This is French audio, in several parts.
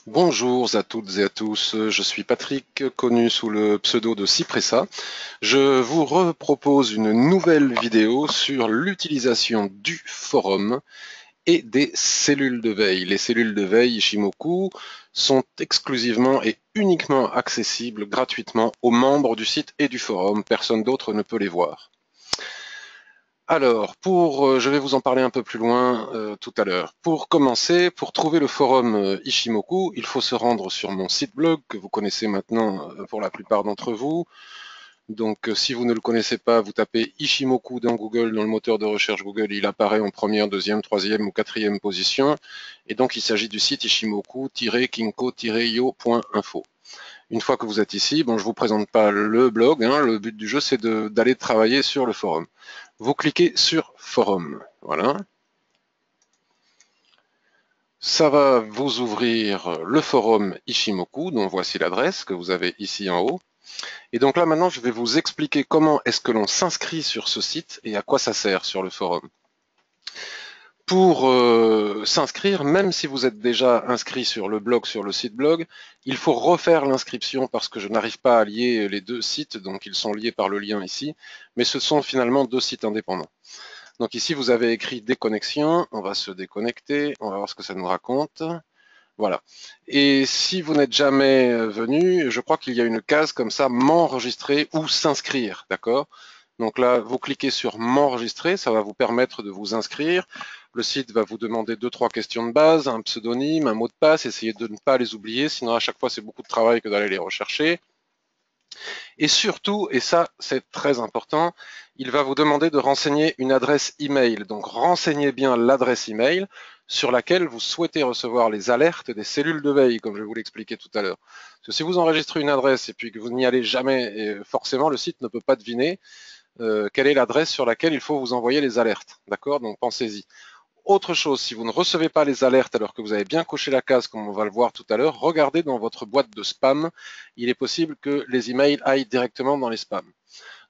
Bonjour à toutes et à tous, je suis Patrick, connu sous le pseudo de Cypressa. Je vous repropose une nouvelle vidéo sur l'utilisation du forum et des cellules de veille. Les cellules de veille Ishimoku sont exclusivement et uniquement accessibles gratuitement aux membres du site et du forum, personne d'autre ne peut les voir. Alors, je vais vous en parler un peu plus loin tout à l'heure. Pour commencer, pour trouver le forum Ishimoku, il faut se rendre sur mon site blog que vous connaissez maintenant pour la plupart d'entre vous. Donc, si vous ne le connaissez pas, vous tapez Ishimoku dans Google, dans le moteur de recherche Google, il apparaît en première, deuxième, troisième ou quatrième position. Et donc, il s'agit du site ishimoku-kinko-yo.info. Une fois que vous êtes ici, bon, je ne vous présente pas le blog, hein, le but du jeu c'est d'aller travailler sur le forum. Vous cliquez sur forum, voilà. Ça va vous ouvrir le forum Ishimoku, dont voici l'adresse que vous avez ici en haut. Et donc là maintenant je vais vous expliquer comment est-ce que l'on s'inscrit sur ce site et à quoi ça sert sur le forum. Pour s'inscrire, même si vous êtes déjà inscrit sur le blog, sur le site blog, il faut refaire l'inscription parce que je n'arrive pas à lier les deux sites, donc ils sont liés par le lien ici, mais ce sont finalement deux sites indépendants. Donc ici, vous avez écrit déconnexion, on va se déconnecter, on va voir ce que ça nous raconte. Voilà. Et si vous n'êtes jamais venu, je crois qu'il y a une case comme ça, m'enregistrer ou s'inscrire, d'accord? Donc là, vous cliquez sur m'enregistrer, ça va vous permettre de vous inscrire. Le site va vous demander 2-3 questions de base, un pseudonyme, un mot de passe, essayez de ne pas les oublier, sinon à chaque fois c'est beaucoup de travail que d'aller les rechercher. Et surtout, et ça c'est très important, il va vous demander de renseigner une adresse email. Donc renseignez bien l'adresse email sur laquelle vous souhaitez recevoir les alertes des cellules de veille, comme je vous l'expliquais tout à l'heure. Parce que si vous enregistrez une adresse et puis que vous n'y allez jamais, forcément le site ne peut pas deviner quelle est l'adresse sur laquelle il faut vous envoyer les alertes. D'accord? Donc pensez-y. Autre chose, si vous ne recevez pas les alertes alors que vous avez bien coché la case, comme on va le voir tout à l'heure, regardez dans votre boîte de spam. Il est possible que les emails aillent directement dans les spams.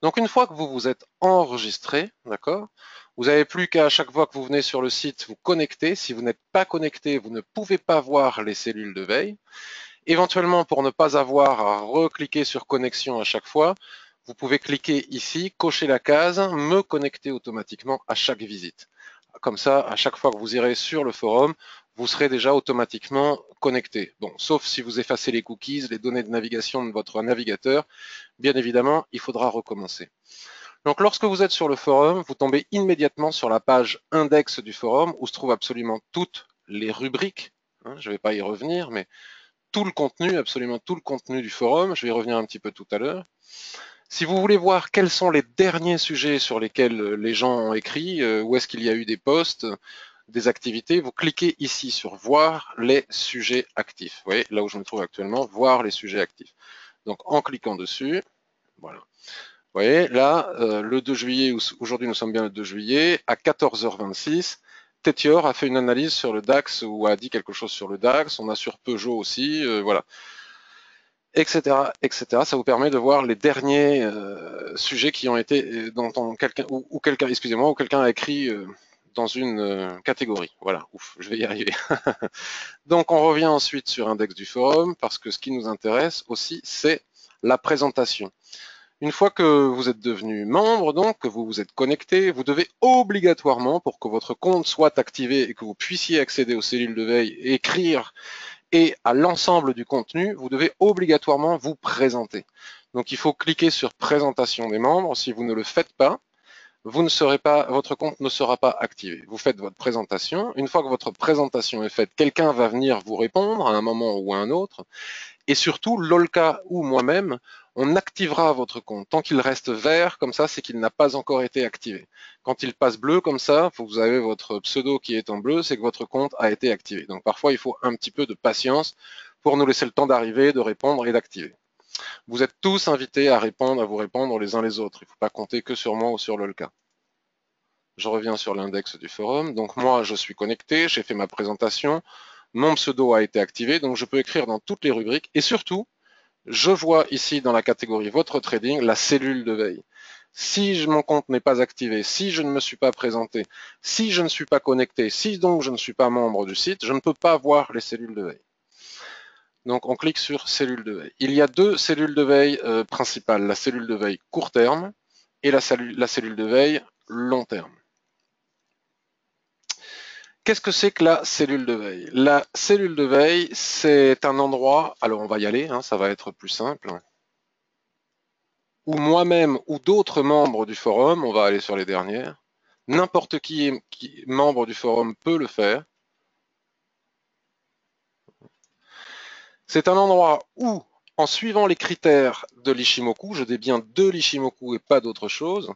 Donc une fois que vous vous êtes enregistré, d'accord, vous n'avez plus qu'à chaque fois que vous venez sur le site vous connecter. Si vous n'êtes pas connecté, vous ne pouvez pas voir les cellules de veille. Éventuellement, pour ne pas avoir à recliquer sur connexion à chaque fois, vous pouvez cliquer ici, cocher la case, me connecter automatiquement à chaque visite. Comme ça, à chaque fois que vous irez sur le forum, vous serez déjà automatiquement connecté. Bon, sauf si vous effacez les cookies, les données de navigation de votre navigateur, bien évidemment, il faudra recommencer. Donc lorsque vous êtes sur le forum, vous tombez immédiatement sur la page index du forum où se trouvent absolument toutes les rubriques. Je ne vais pas y revenir, mais tout le contenu, absolument tout le contenu du forum. Je vais y revenir un petit peu tout à l'heure. Si vous voulez voir quels sont les derniers sujets sur lesquels les gens ont écrit, où est-ce qu'il y a eu des posts, des activités, vous cliquez ici sur voir les sujets actifs. Vous voyez, là où je me trouve actuellement, voir les sujets actifs. Donc en cliquant dessus, voilà. Vous voyez, là, le 2 juillet, aujourd'hui nous sommes bien le 2 juillet, à 14h26, Tétior a fait une analyse sur le DAX ou a dit quelque chose sur le DAX, on a sur Peugeot aussi, voilà, etc., etc. Ça vous permet de voir les derniers sujets qui ont été quelqu'un ou quelqu'un, excusez-moi, ou quelqu'un a écrit dans une catégorie. Voilà, ouf, je vais y arriver. Donc on revient ensuite sur Index du forum parce que ce qui nous intéresse aussi, c'est la présentation. Une fois que vous êtes devenu membre, donc que vous vous êtes connecté, vous devez obligatoirement, pour que votre compte soit activé et que vous puissiez accéder aux cellules de veille, écrire et à l'ensemble du contenu, vous devez obligatoirement vous présenter. Donc il faut cliquer sur présentation des membres. Si vous ne le faites pas, vous ne serez pas, votre compte ne sera pas activé. Vous faites votre présentation. Une fois que votre présentation est faite, quelqu'un va venir vous répondre à un moment ou à un autre. Et surtout, Lolka ou moi-même, on activera votre compte. Tant qu'il reste vert comme ça, c'est qu'il n'a pas encore été activé. Quand il passe bleu comme ça, vous avez votre pseudo qui est en bleu, c'est que votre compte a été activé. Donc parfois, il faut un petit peu de patience pour nous laisser le temps d'arriver, de répondre et d'activer. Vous êtes tous invités à répondre, à vous répondre les uns les autres. Il ne faut pas compter que sur moi ou sur Lolka. Je reviens sur l'index du forum. Donc moi, je suis connecté, j'ai fait ma présentation, mon pseudo a été activé, donc je peux écrire dans toutes les rubriques. Et surtout, je vois ici dans la catégorie votre trading la cellule de veille. Si mon compte n'est pas activé, si je ne me suis pas présenté, si je ne suis pas connecté, si donc je ne suis pas membre du site, je ne peux pas voir les cellules de veille. Donc on clique sur cellule de veille. Il y a deux cellules de veille principales, la cellule de veille court terme et la cellule de veille long terme. Qu'est-ce que c'est que la cellule de veille? La cellule de veille, c'est un endroit, alors on va y aller, hein, ça va être plus simple, où moi-même ou d'autres membres du forum, on va aller sur les dernières, n'importe qui est membre du forum peut le faire. C'est un endroit où, en suivant les critères de l'Ishimoku, je dis bien de l'Ishimoku et pas d'autre chose,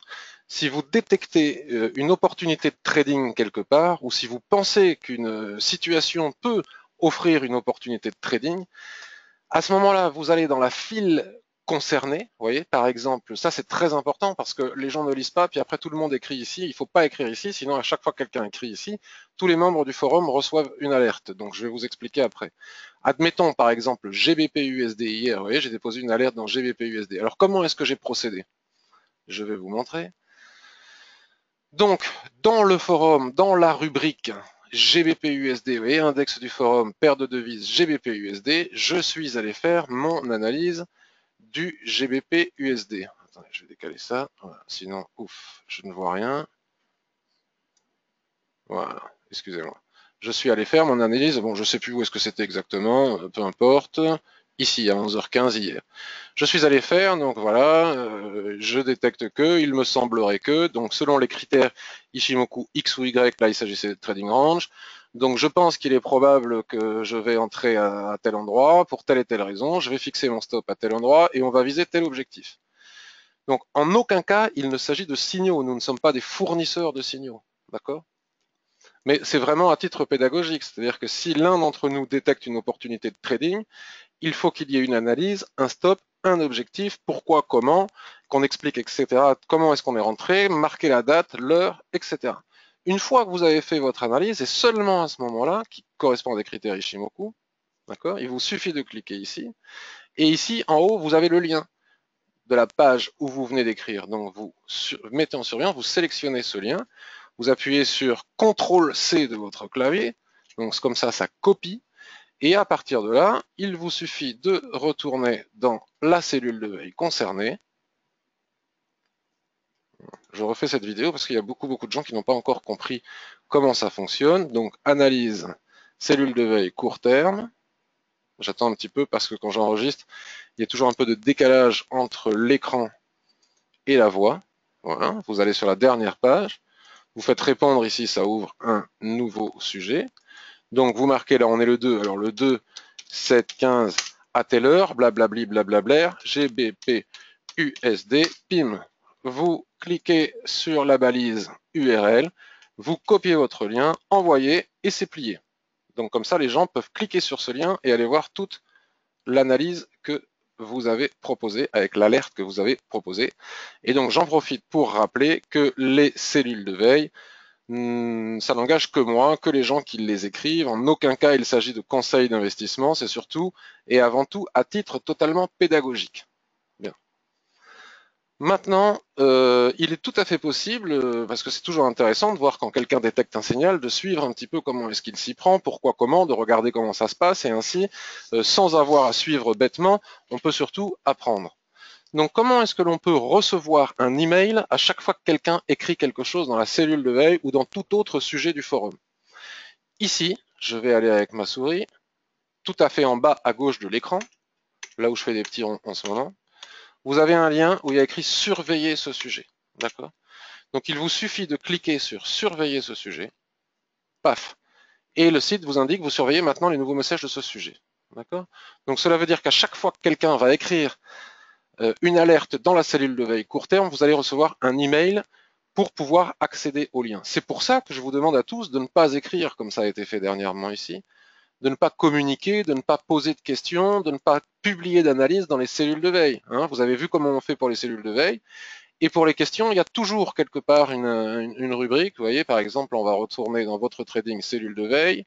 si vous détectez une opportunité de trading quelque part, ou si vous pensez qu'une situation peut offrir une opportunité de trading, à ce moment-là, vous allez dans la file concernée, vous voyez, par exemple, ça c'est très important parce que les gens ne lisent pas, puis après tout le monde écrit ici, il ne faut pas écrire ici, sinon à chaque fois que quelqu'un écrit ici, tous les membres du forum reçoivent une alerte, donc je vais vous expliquer après. Admettons par exemple GBP-USD hier, vous voyez, j'ai déposé une alerte dans GBP-USD. Alors comment est-ce que j'ai procédé? Je vais vous montrer. Donc, dans le forum, dans la rubrique GBP-USD, vous voyez, index du forum, paire de devises GBP-USD, je suis allé faire mon analyse du GBP-USD. Attendez, je vais décaler ça, voilà. Sinon, ouf, je ne vois rien. Voilà, excusez-moi. Je suis allé faire mon analyse, bon, je ne sais plus où est-ce que c'était exactement, peu importe, ici, à 11h15 hier. Je suis allé faire, donc voilà, je détecte que, il me semblerait que, donc selon les critères Ishimoku X ou Y, là il s'agissait de trading range, donc je pense qu'il est probable que je vais entrer à tel endroit, pour telle et telle raison, je vais fixer mon stop à tel endroit, et on va viser tel objectif. Donc en aucun cas, il ne s'agit de signaux, nous ne sommes pas des fournisseurs de signaux, d'accord? Mais c'est vraiment à titre pédagogique, c'est-à-dire que si l'un d'entre nous détecte une opportunité de trading, il faut qu'il y ait une analyse, un stop, un objectif, pourquoi, comment, qu'on explique, etc. Comment est-ce qu'on est rentré, marquer la date, l'heure, etc. Une fois que vous avez fait votre analyse, et seulement à ce moment-là, qui correspond à des critères Ishimoku, d'accord, il vous suffit de cliquer ici, et ici, en haut, vous avez le lien de la page où vous venez d'écrire. Donc, vous mettez en surveillance, vous sélectionnez ce lien, vous appuyez sur CTRL-C de votre clavier, donc comme ça copie, et à partir de là, il vous suffit de retourner dans la cellule de veille concernée. Je refais cette vidéo parce qu'il y a beaucoup de gens qui n'ont pas encore compris comment ça fonctionne. Donc, analyse, cellule de veille court terme. J'attends un petit peu parce que quand j'enregistre, il y a toujours un peu de décalage entre l'écran et la voix. Voilà, vous allez sur la dernière page. Vous faites répondre ici, ça ouvre un nouveau sujet. Donc, vous marquez là, on est le 2. Alors, le 2, 7, 15, à telle heure, blablabli, blablabla, GBP, USD, PIM. Vous cliquez sur la balise URL, vous copiez votre lien, envoyez et c'est plié. Donc comme ça, les gens peuvent cliquer sur ce lien et aller voir toute l'analyse que vous avez proposée avec l'alerte que vous avez proposée. Et donc j'en profite pour rappeler que les cellules de veille, ça n'engage que moi, que les gens qui les écrivent. En aucun cas, il s'agit de conseils d'investissement. C'est surtout et avant tout à titre totalement pédagogique. Bien. Maintenant, il est tout à fait possible, parce que c'est toujours intéressant de voir quand quelqu'un détecte un signal, de suivre un petit peu comment est-ce qu'il s'y prend, pourquoi, comment, de regarder comment ça se passe, et ainsi, sans avoir à suivre bêtement, on peut surtout apprendre. Donc comment est-ce que l'on peut recevoir un email à chaque fois que quelqu'un écrit quelque chose dans la cellule de veille ou dans tout autre sujet du forum? Ici, je vais aller avec ma souris, tout à fait en bas à gauche de l'écran, là où je fais des petits ronds en ce moment, vous avez un lien où il y a écrit surveiller ce sujet. D'accord? Donc il vous suffit de cliquer sur surveiller ce sujet, paf, et le site vous indique vous surveillez maintenant les nouveaux messages de ce sujet. D'accord? Donc cela veut dire qu'à chaque fois que quelqu'un va écrire une alerte dans la cellule de veille court terme, vous allez recevoir un email pour pouvoir accéder au lien. C'est pour ça que je vous demande à tous de ne pas écrire comme ça a été fait dernièrement ici, de ne pas communiquer, de ne pas poser de questions, de ne pas publier d'analyse dans les cellules de veille. Hein, vous avez vu comment on fait pour les cellules de veille. Et pour les questions, il y a toujours quelque part une rubrique. Vous voyez, par exemple, on va retourner dans votre trading cellule de veille.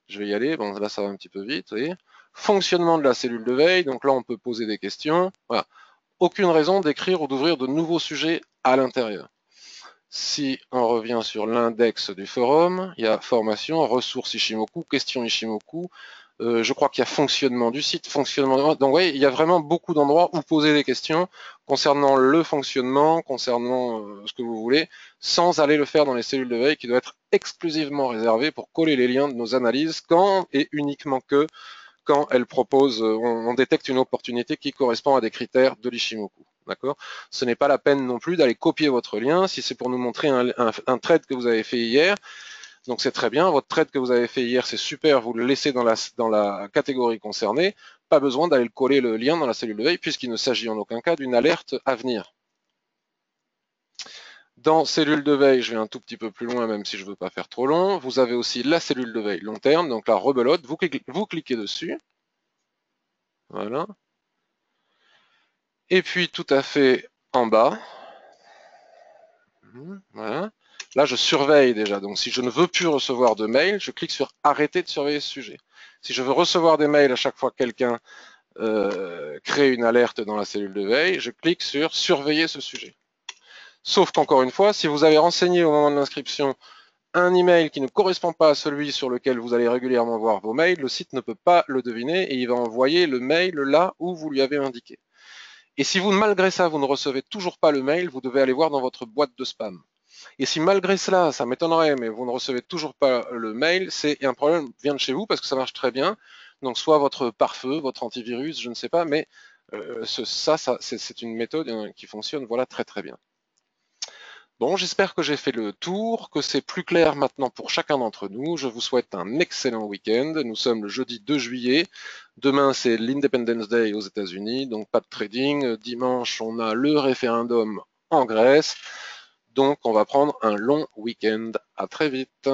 Je vais y aller. Bon, là, ça va un petit peu vite. Vous voyez. Fonctionnement de la cellule de veille. Donc là, on peut poser des questions. Voilà. Aucune raison d'écrire ou d'ouvrir de nouveaux sujets à l'intérieur. Si on revient sur l'index du forum, il y a formation, ressources Ishimoku, questions Ishimoku. Je crois qu'il y a fonctionnement du site, fonctionnement. Donc oui, il y a vraiment beaucoup d'endroits où poser des questions concernant le fonctionnement, concernant ce que vous voulez, sans aller le faire dans les cellules de veille qui doivent être exclusivement réservées pour coller les liens de nos analyses quand et uniquement que quand elles proposent, on détecte une opportunité qui correspond à des critères de l'Ishimoku. D'accord. Ce n'est pas la peine non plus d'aller copier votre lien si c'est pour nous montrer un trade que vous avez fait hier. Donc c'est très bien, votre trade que vous avez fait hier, c'est super, vous le laissez dans la catégorie concernée. Pas besoin d'aller coller le lien dans la cellule de veille puisqu'il ne s'agit en aucun cas d'une alerte à venir. Dans cellule de veille, je vais un tout petit peu plus loin, même si je ne veux pas faire trop long. Vous avez aussi la cellule de veille long terme, donc la rebelote. Vous cliquez dessus. Voilà. Et puis tout à fait en bas, voilà. Là, je surveille déjà. Donc, si je ne veux plus recevoir de mails, je clique sur arrêter de surveiller ce sujet. Si je veux recevoir des mails à chaque fois que quelqu'un crée une alerte dans la cellule de veille, je clique sur surveiller ce sujet. Sauf qu'encore une fois, si vous avez renseigné au moment de l'inscription un email qui ne correspond pas à celui sur lequel vous allez régulièrement voir vos mails, le site ne peut pas le deviner et il va envoyer le mail là où vous lui avez indiqué. Et si vous, malgré ça, vous ne recevez toujours pas le mail, vous devez aller voir dans votre boîte de spam. Et si malgré cela, ça m'étonnerait, mais vous ne recevez toujours pas le mail, c'est un problème vient de chez vous parce que ça marche très bien. Donc soit votre pare-feu, votre antivirus, je ne sais pas, mais ça c'est une méthode qui fonctionne voilà très très bien. Bon, j'espère que j'ai fait le tour, que c'est plus clair maintenant pour chacun d'entre nous. Je vous souhaite un excellent week-end. Nous sommes le jeudi 2 juillet. Demain, c'est l'Independence Day aux États-Unis, donc pas de trading. Dimanche, on a le référendum en Grèce. Donc, on va prendre un long week-end. À très vite.